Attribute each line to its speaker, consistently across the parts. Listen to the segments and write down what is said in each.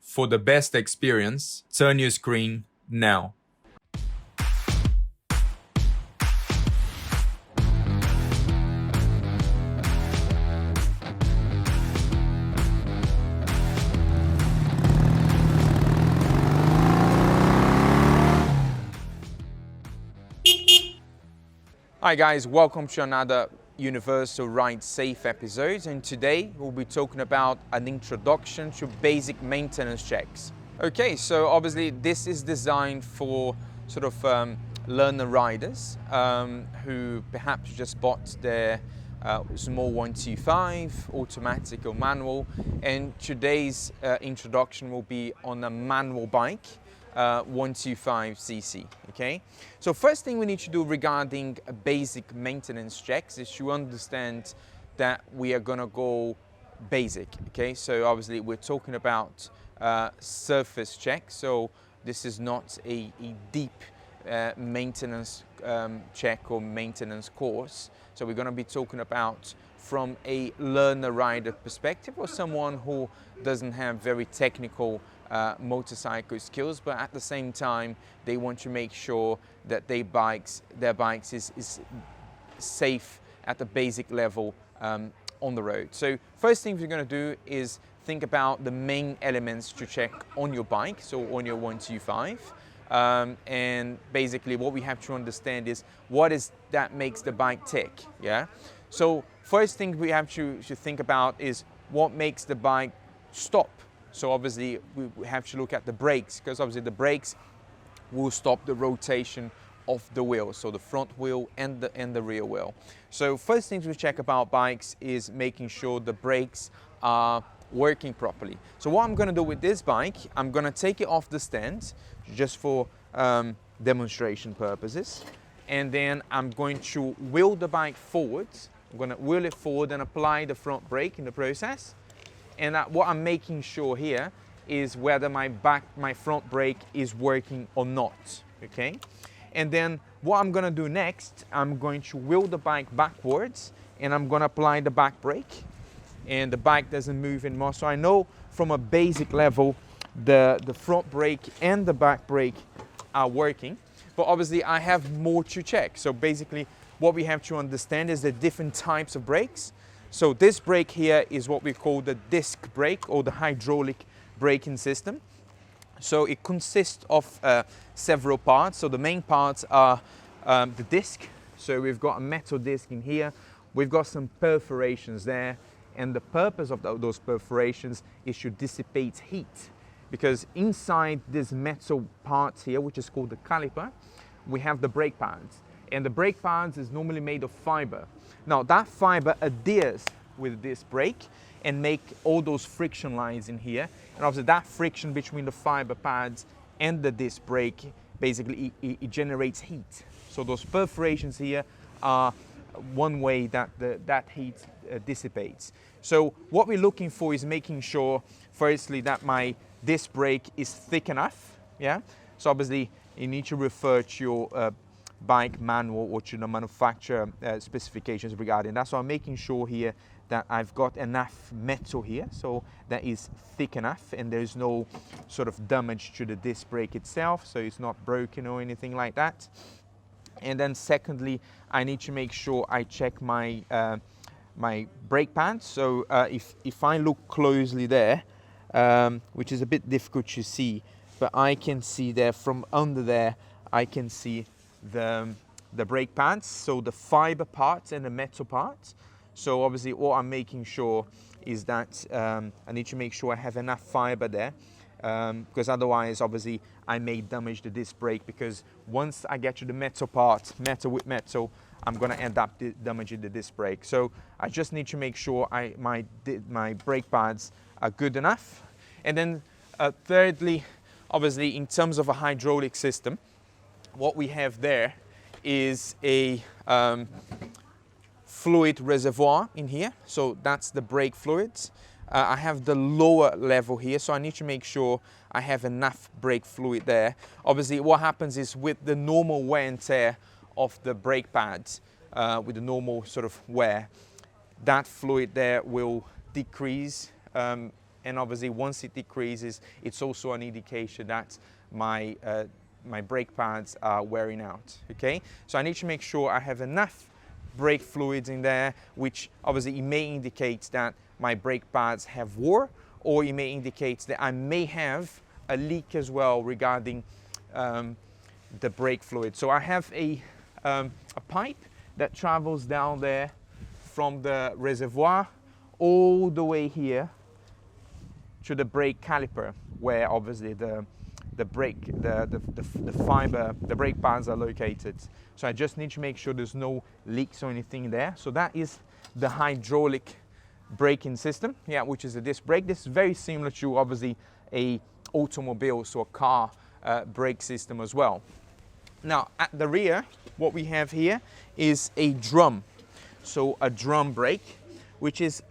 Speaker 1: For the best experience, turn your screen now.
Speaker 2: Hi guys, welcome to another Universal RideSafe episode, and today we'll be talking about an introduction to basic maintenance checks. Okay, so obviously this is designed for sort of learner riders who perhaps just bought their small 125 automatic or manual, and today's introduction will be on a manual bike 125cc. Okay, so first thing we need to do regarding basic maintenance checks is to understand that we are gonna go basic. Okay, so obviously we're talking about surface check, so this is not a deep maintenance check or maintenance course. So we're going to be talking about from a learner rider perspective, or someone who doesn't have very technical motorcycle skills, but at the same time they want to make sure that their bikes is safe at the basic level on the road. So first thing we're going to do is think about the main elements to check on your bike, so on your 125. And basically what we have to understand is what is that makes the bike tick. Yeah, so first thing we have to think about is what makes the bike stop. So obviously we have to look at the brakes, because obviously the brakes will stop the rotation of the wheel, so the front wheel and the rear wheel. So first things we check about bikes is making sure the brakes are working properly. So what I'm going to do with this bike, I'm going to take it off the stand just for demonstration purposes, and then I'm going to wheel the bike forward. I'm going to wheel it forward and apply the front brake in the process. And what I'm making sure here is whether my front brake is working or not. Okay, and then what I'm going to do next, I'm going to wheel the bike backwards and I'm going to apply the back brake, and the bike doesn't move anymore. So I know from a basic level the front brake and the back brake are working, but obviously I have more to check. So basically what we have to understand is the different types of brakes. So this brake here is what we call the disc brake, or the hydraulic braking system. So it consists of several parts. So the main parts are the disc. So we've got a metal disc in here, we've got some perforations there, and the purpose of those perforations is to dissipate heat, because inside this metal part here, which is called the caliper, we have the brake pads, and the brake pads is normally made of fiber. Now that fiber adheres with this brake and make all those friction lines in here, and obviously that friction between the fiber pads and the disc brake, basically it generates heat. So those perforations here are one way that that heat dissipates. So what we're looking for is making sure firstly that my disc brake is thick enough. Yeah, so obviously you need to refer to your bike manual or to the manufacturer specifications regarding that. So I'm making sure here that I've got enough metal here, so that is thick enough and there's no sort of damage to the disc brake itself, so it's not broken or anything like that. And then secondly, I need to make sure I check my my brake pads. So if I look closely there, which is a bit difficult to see, but I can see there from under there, I can see the brake pads, so the fiber parts and the metal parts. So obviously what I'm making sure is that I need to make sure I have enough fiber there, because otherwise obviously I may damage the disc brake, because once I get to the metal part, metal with metal, I'm going to end up damaging the disc brake. So I just need to make sure my brake pads are good enough. And then thirdly, obviously in terms of a hydraulic system, what we have there is a fluid reservoir in here. So that's the brake fluids. I have the lower level here, so I need to make sure I have enough brake fluid there. Obviously what happens is with the normal wear and tear of the brake pads, with the normal sort of wear, that fluid there will decrease and obviously once it decreases, it's also an indication that my brake pads are wearing out, okay? So I need to make sure I have enough brake fluids in there, which obviously it may indicate that my brake pads have wore, or it may indicate that I may have a leak as well regarding the brake fluid. So I have a pipe that travels down there from the reservoir all the way here to the brake caliper, where obviously the brake pads are located. So I just need to make sure there's no leaks or anything there. So that is the hydraulic braking system, yeah, which is a disc brake. This is very similar to obviously a automobile, so a car brake system as well. Now at the rear, what we have here is a drum. So a drum brake, which is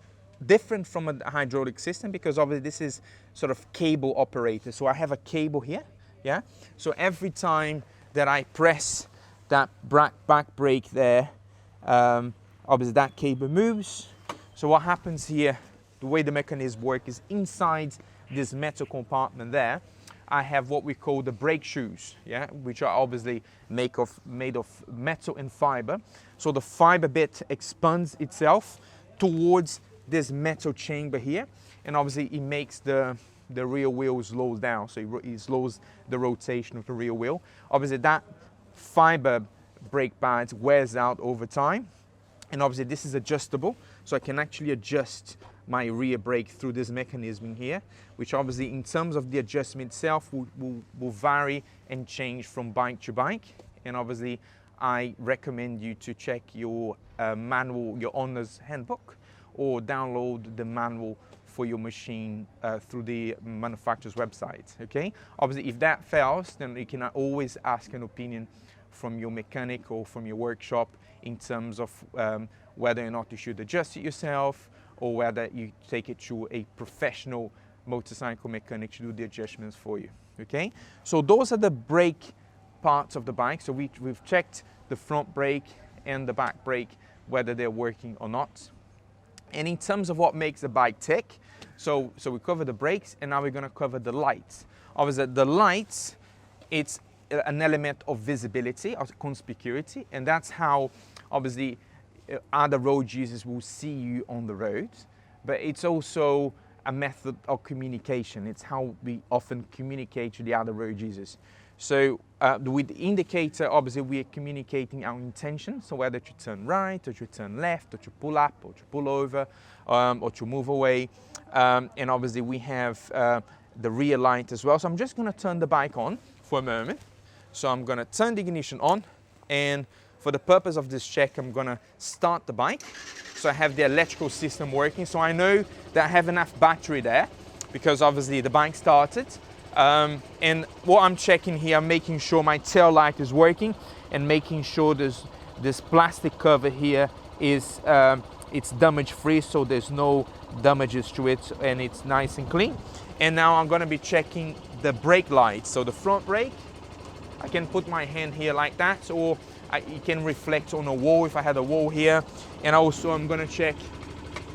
Speaker 2: different from a hydraulic system because obviously this is sort of cable operated. So I have a cable here, yeah? So every time that I press that back brake there, obviously that cable moves. So what happens here, the way the mechanism works is inside this metal compartment there, I have what we call the brake shoes, yeah, which are obviously made of metal and fiber. So the fiber bit expands itself towards this metal chamber here, and obviously it makes the rear wheel slow down, so it slows the rotation of the rear wheel. Obviously that fiber brake pads wears out over time, and obviously this is adjustable, so I can actually adjust my rear brake through this mechanism here, which obviously in terms of the adjustment itself will vary and change from bike to bike. And obviously I recommend you to check your manual, your owner's handbook, or download the manual for your machine through the manufacturer's website, okay? Obviously if that fails, then you can always ask an opinion from your mechanic or from your workshop in terms of whether or not you should adjust it yourself, or whether you take it to a professional motorcycle mechanic to do the adjustments for you, okay? So those are the brake parts of the bike. So we've checked the front brake and the back brake, whether they're working or not. And in terms of what makes the bike tick, so we covered the brakes, and now we're gonna cover the lights. Obviously the lights, it's an element of visibility, of conspicuity, and that's how obviously other road users will see you on the road, but it's also a method of communication. It's how we often communicate to the other road users. So with the indicator, obviously we are communicating our intention, so whether to turn right, or to turn left, or to pull up, or to pull over, or to move away. And obviously we have the rear light as well. So I'm just gonna turn the bike on for a moment. So I'm gonna turn the ignition on, and for the purpose of this check, I'm gonna start the bike. So I have the electrical system working. So I know that I have enough battery there because obviously the bike started. And what I'm checking here, I'm making sure my tail light is working and making sure this plastic cover here is it's damage free, so there's no damages to it and it's nice and clean. And now I'm gonna be checking the brake lights. So the front brake, I can put my hand here like that, or it can reflect on a wall if I had a wall here. And also I'm gonna check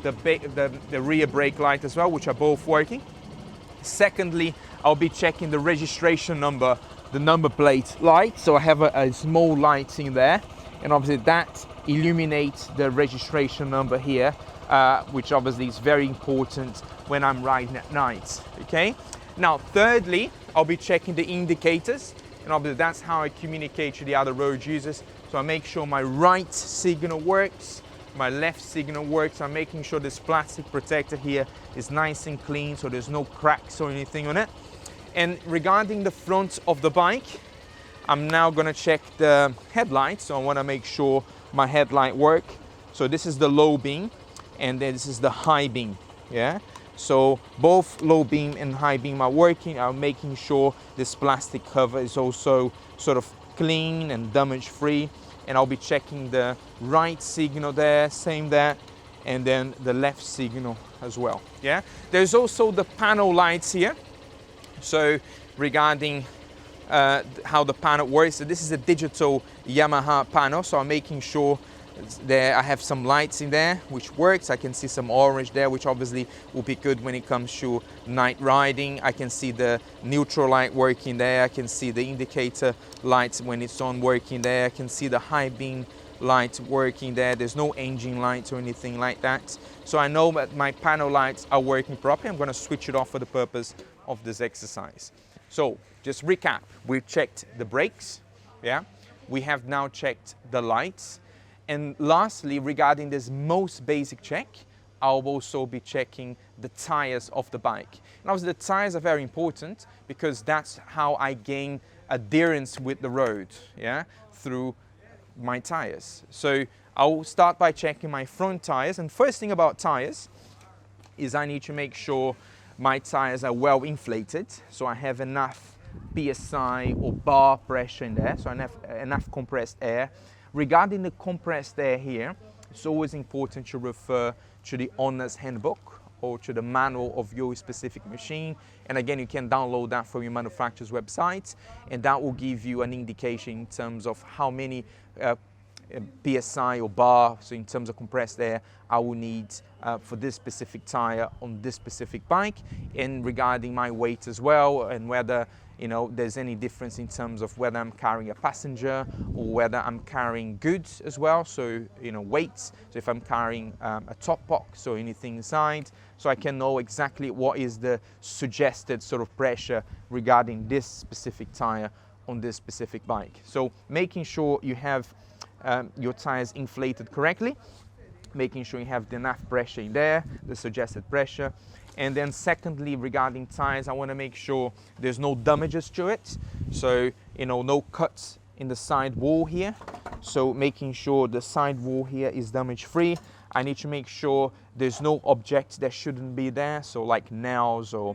Speaker 2: the rear brake light as well, which are both working. Secondly, I'll be checking the registration number, the number plate light. So I have a small light in there, and obviously that illuminates the registration number here, which obviously is very important when I'm riding at night, okay? Now, thirdly, I'll be checking the indicators, and obviously that's how I communicate to the other road users. So I make sure my right signal works, my left signal works. I'm making sure this plastic protector here is nice and clean, so there's no cracks or anything on it. And regarding the front of the bike, I'm now gonna check the headlights. So I wanna make sure my headlight work. So this is the low beam, and then this is the high beam, yeah? So both low beam and high beam are working. I'm making sure this plastic cover is also sort of clean and damage free. And I'll be checking the right signal there, same there, and then the left signal as well, yeah? There's also the panel lights here. So regarding how the panel works, so this is a digital Yamaha panel, so I'm making sure There I have some lights in there which works. I can see some orange there, which obviously will be good when it comes to night riding. I can see the neutral light working there. I can see the indicator lights when it's on working there. I can see the high beam light working there. There's no engine lights or anything like that. So I know that my panel lights are working properly. I'm going to switch it off for the purpose of this exercise. So just recap, we've checked the brakes, yeah? We have now checked the lights. And lastly, regarding this most basic check, I'll also be checking the tires of the bike. And obviously the tires are very important because that's how I gain adherence with the road, yeah, through my tires. So I'll start by checking my front tires. And first thing about tires is I need to make sure my tires are well inflated. So I have enough PSI or bar pressure in there, so enough compressed air. Regarding the compressed air here, it's always important to refer to the owner's handbook or to the manual of your specific machine. And again, you can download that from your manufacturer's website, and that will give you an indication in terms of how many PSI or bar, so in terms of compressed air, I will need for this specific tire on this specific bike, and regarding my weight as well, and whether there's any difference in terms of whether I'm carrying a passenger or whether I'm carrying goods as well. So, weights. So if I'm carrying a top box or anything inside, so I can know exactly what is the suggested sort of pressure regarding this specific tire on this specific bike. So making sure you have your tires inflated correctly, making sure you have enough pressure in there, the suggested pressure. And then secondly, regarding tires, I want to make sure there's no damages to it. So, no cuts in the side wall here. So making sure the side wall here is damage free. I need to make sure there's no objects that shouldn't be there. So like nails or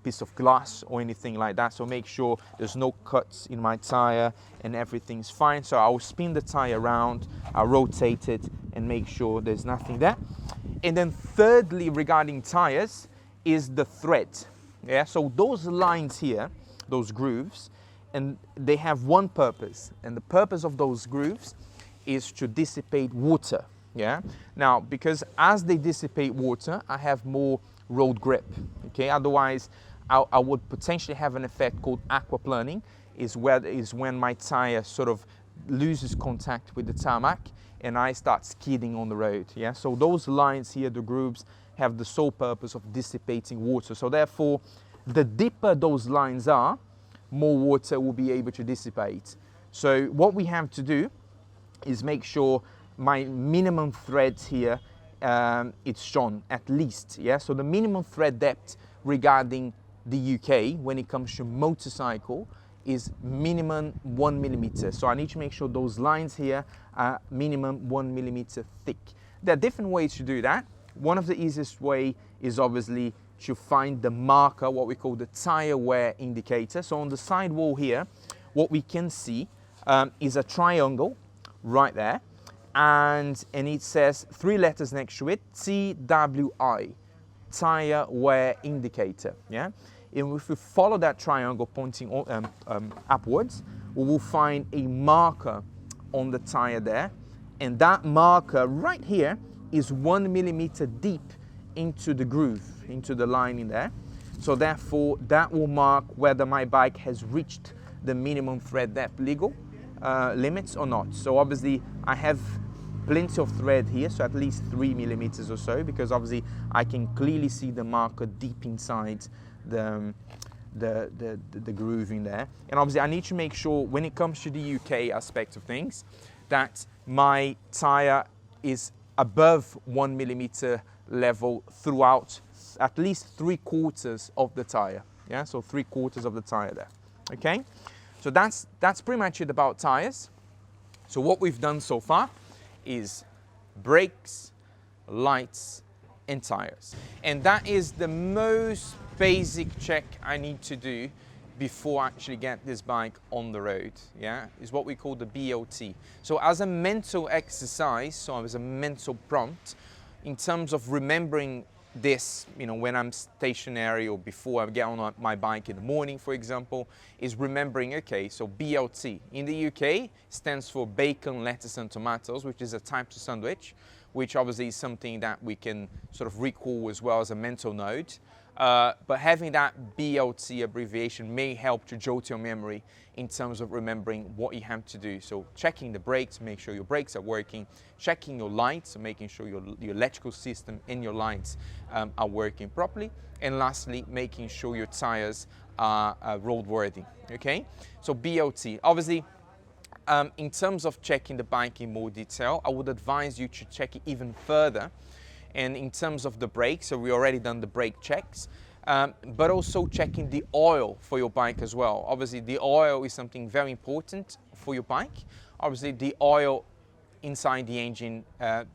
Speaker 2: piece of glass or anything like that. So make sure there's no cuts in my tire and everything's fine. So I'll spin the tire around, I'll rotate it and make sure there's nothing there. And then thirdly, regarding tires, is the thread. Yeah, so those lines here, those grooves, and they have one purpose. And the purpose of those grooves is to dissipate water. Yeah. Now, because as they dissipate water, I have more road grip. Okay. Otherwise, I would potentially have an effect called aquaplaning, is when my tire sort of loses contact with the tarmac and I start skidding on the road. Yeah, so those lines here, the grooves, have the sole purpose of dissipating water. So therefore, the deeper those lines are, more water will be able to dissipate. So what we have to do is make sure my minimum threads here, it's shown at least. Yeah, so the minimum thread depth regarding the UK when it comes to motorcycle is minimum 1 millimeter. So I need to make sure those lines here are minimum 1 millimeter thick. There are different ways to do that. One of the easiest way is obviously to find the marker, what we call the tire wear indicator. So on the side wall here, what we can see is a triangle right there, and it says 3 letters next to it, TWI, tire wear indicator. Yeah. And if we follow that triangle pointing upwards, we will find a marker on the tire there. And that marker right here is 1 millimeter deep into the groove, into the line in there. So therefore, that will mark whether my bike has reached the minimum thread depth legal limits or not. So obviously, I have plenty of thread here, so at least 3 millimeters or so, because obviously I can clearly see the marker deep inside the groove in there. And obviously I need to make sure when it comes to the UK aspect of things that my tire is above 1 millimeter level throughout at least 3/4 of the tire. Yeah, so 3/4 of the tire there. Okay, so that's pretty much it about tires. So what we've done so far is brakes, lights and tires, and that is the most basic check I need to do before I actually get this bike on the road. Yeah, is what we call the BOT. So as a mental exercise, so as a mental prompt, in terms of remembering this, you know, when I'm stationary or before I get on my bike in the morning, for example, is remembering, okay, so BLT in the UK stands for bacon, lettuce and tomatoes, which is a type of sandwich, which obviously is something that we can sort of recall as well as a mental note. But having that BLT abbreviation may help to jolt your memory in terms of remembering what you have to do. So checking the brakes, make sure your brakes are working, checking your lights, so making sure your electrical system and your lights are working properly. And lastly, making sure your tires are roadworthy, okay? So BLT, obviously, in terms of checking the bike in more detail, I would advise you to check it even further. And in terms of the brakes, so we already done the brake checks, but also checking the oil for your bike as well. Obviously, the oil is something very important for your bike. Obviously, the oil inside the engine,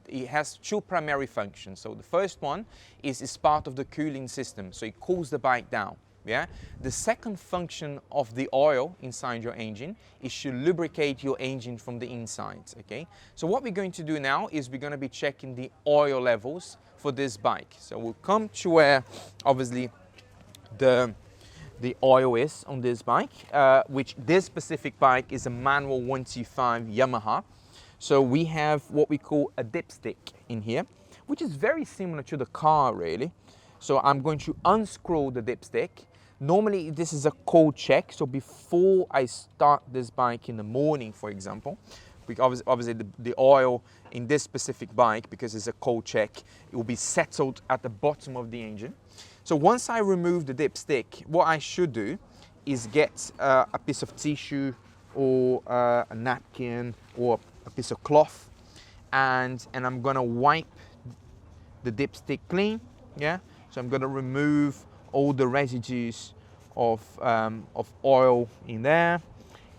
Speaker 2: it has two primary functions. So the first one is part of the cooling system, so it cools the bike down. Yeah. The second function of the oil inside your engine is to lubricate your engine from the inside. Okay. So what we're going to do now is we're going to be checking the oil levels for this bike. So we'll come to where obviously the oil is on this bike, which this specific bike is a manual 125 Yamaha. So we have what we call a dipstick in here, which is very similar to the car really. So I'm going to unscrew the dipstick. Normally this is a cold check, so before I start this bike in the morning, for example, because obviously the oil in this specific bike, because it's a cold check, it will be settled at the bottom of the engine. So once I remove the dipstick, what I should do is get a piece of tissue or a napkin or a piece of cloth, and I'm gonna wipe the dipstick clean, yeah? So I'm gonna remove all the residues of oil in there.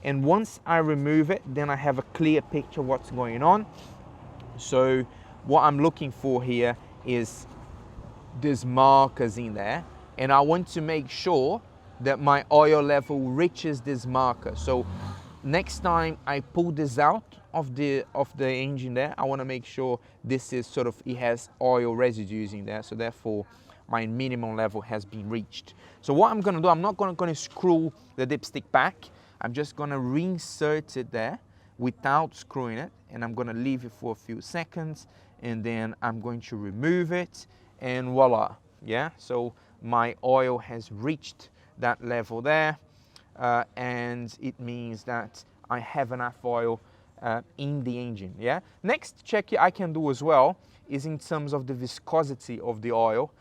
Speaker 2: And once I remove it, then I have a clear picture of what's going on. So what I'm looking for here is these markers in there. And I want to make sure that my oil level reaches this marker. So next time I pull this out of the engine there, I want to make sure this is sort of, it has oil residues in there. So therefore, my minimum level has been reached. So what I'm going to do, I'm not going to screw the dipstick back. I'm just going to reinsert it there without screwing it, and I'm going to leave it for a few seconds, and then I'm going to remove it, and voila, yeah? So my oil has reached that level there, and it means that I have enough oil in the engine, yeah? Next check I can do as well is in terms of the viscosity of the oil.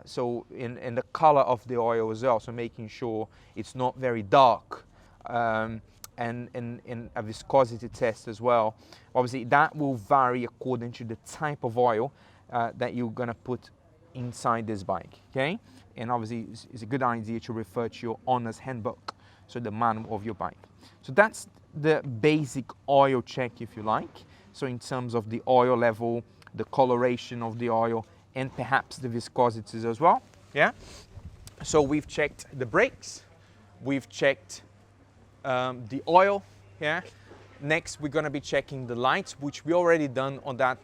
Speaker 2: So in the color of the oil as well, so making sure it's not very dark, and a viscosity test as well. Obviously that will vary according to the type of oil that you're gonna put inside this bike, okay? And obviously it's a good idea to refer to your owner's handbook, so the manual of your bike. So that's the basic oil check, if you like. So in terms of the oil level, the coloration of the oil, and perhaps the viscosities as well, yeah? So we've checked the brakes, we've checked the oil, yeah? Next, we're gonna be checking the lights, which we already done on that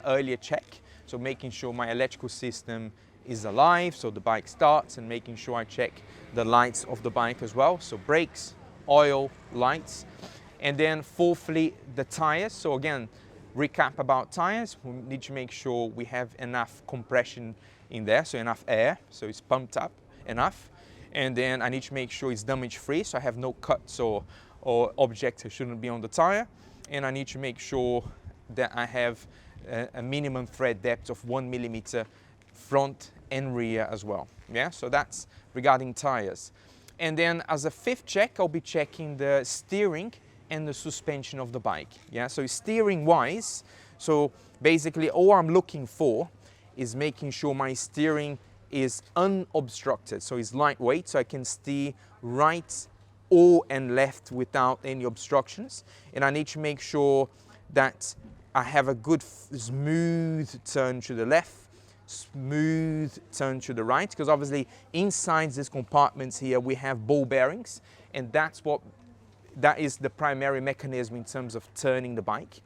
Speaker 2: earlier check. So making sure my electrical system is alive, so the bike starts, and making sure I check the lights of the bike as well. So brakes, oil, lights. And then fourthly, the tires. So again, recap about tires, we need to make sure we have enough compression in there, so enough air, so it's pumped up enough. And then I need to make sure it's damage free, so I have no cuts or objects that shouldn't be on the tire. And I need to make sure that I have a minimum thread depth of 1 millimeter front and rear as well. Yeah, so that's regarding tires. And then as a fifth check, I'll be checking the steering and the suspension of the bike. Yeah, so steering wise, so basically all I'm looking for is making sure my steering is unobstructed, so it's lightweight, so I can steer right or and left without any obstructions. And I need to make sure that I have a good smooth turn to the left, smooth turn to the right, because obviously inside these compartments here we have ball bearings, and that is the primary mechanism in terms of turning the bike.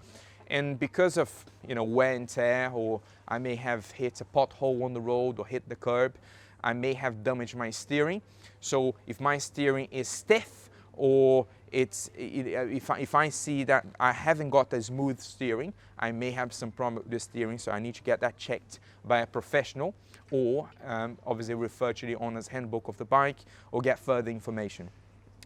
Speaker 2: And because of wear and tear, or I may have hit a pothole on the road or hit the curb, I may have damaged my steering. So if my steering is stiff, or if I see that I haven't got a smooth steering, I may have some problem with the steering, so I need to get that checked by a professional, or obviously refer to the owner's handbook of the bike or get further information.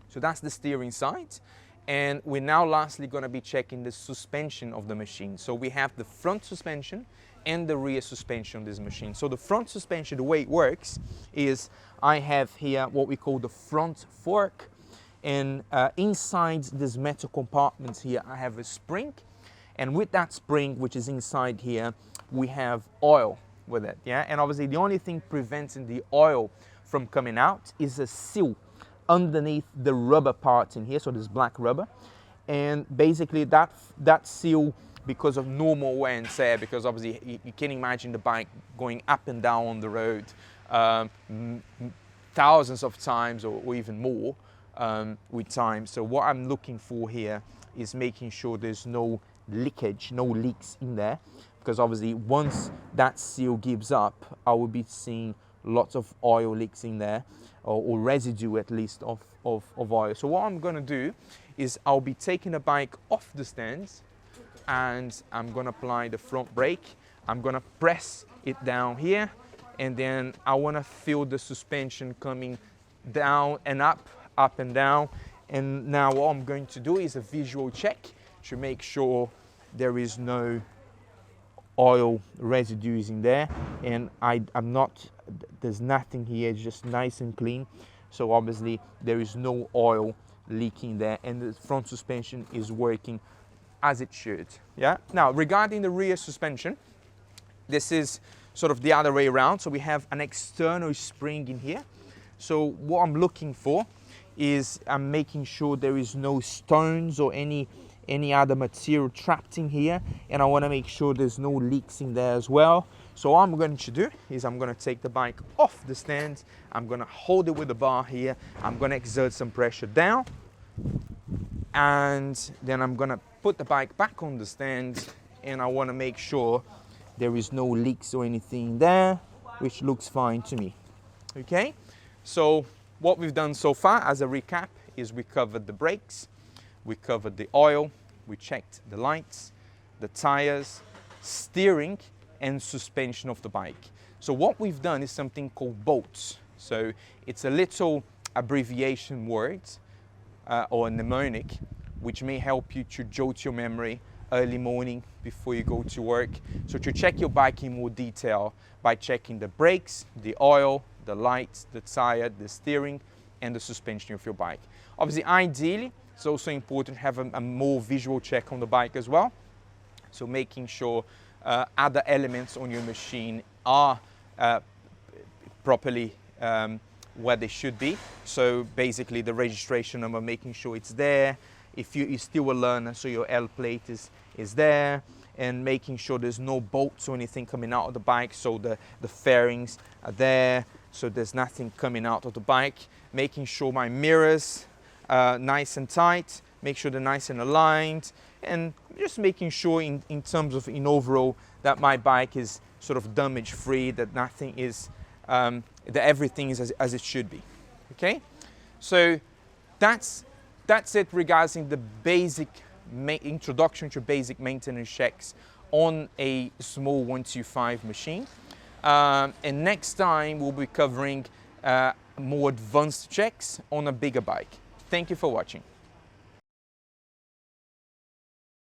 Speaker 2: So that's the steering side. And we're now lastly going to be checking the suspension of the machine. So we have the front suspension and the rear suspension on this machine. So the front suspension, the way it works is I have here what we call the front fork, and inside this metal compartment here I have a spring, and with that spring, which is inside here, we have oil with it, yeah. And obviously the only thing preventing the oil from coming out is a seal underneath the rubber part in here, so this black rubber. And basically that seal, because of normal wear and tear, because obviously you can imagine the bike going up and down on the road thousands of times or even more with time. So what I'm looking for here is making sure there's no leakage, no leaks in there, because obviously once that seal gives up, I will be seeing lots of oil leaks in there, or residue at least of oil. So what I'm going to do is I'll be taking the bike off the stands, and I'm going to apply the front brake. I'm going to press it down here, and then I want to feel the suspension coming down and up and down. And now what I'm going to do is a visual check to make sure there is no oil residues in there, and there's nothing here, it's just nice and clean. So obviously there is no oil leaking there, and the front suspension is working as it should. Yeah. Now regarding the rear suspension, this is sort of the other way around. So we have an external spring in here. So what I'm looking for is I'm making sure there is no stones or any other material trapped in here, and I want to make sure there's no leaks in there as well. So what I'm going to do is I'm going to take the bike off the stand, I'm going to hold it with the bar here, I'm going to exert some pressure down, and then I'm going to put the bike back on the stand, and I want to make sure there is no leaks or anything there, which looks fine to me. Okay, so what we've done so far as a recap is we covered the brakes, we covered the oil, we checked the lights, the tires, steering, and suspension of the bike. So what we've done is something called bolts. So it's a little abbreviation word or a mnemonic, which may help you to jolt your memory early morning before you go to work. So to check your bike in more detail by checking the brakes, the oil, the lights, the tire, the steering, and the suspension of your bike. Obviously, ideally, it's also important to have a more visual check on the bike as well. So making sure other elements on your machine are properly where they should be. So basically the registration number, making sure it's there. If you're still a learner, so your L plate is there, and making sure there's no bolts or anything coming out of the bike, so the fairings are there, so there's nothing coming out of the bike. Making sure my mirrors are nice and tight, make sure they're nice and aligned, and just making sure in terms of overall that my bike is sort of damage free, that nothing is, that everything is as it should be. Okay, so that's it regarding the basic introduction to basic maintenance checks on a small 125 machine. And next time we'll be covering more advanced checks on a bigger bike. Thank you for watching.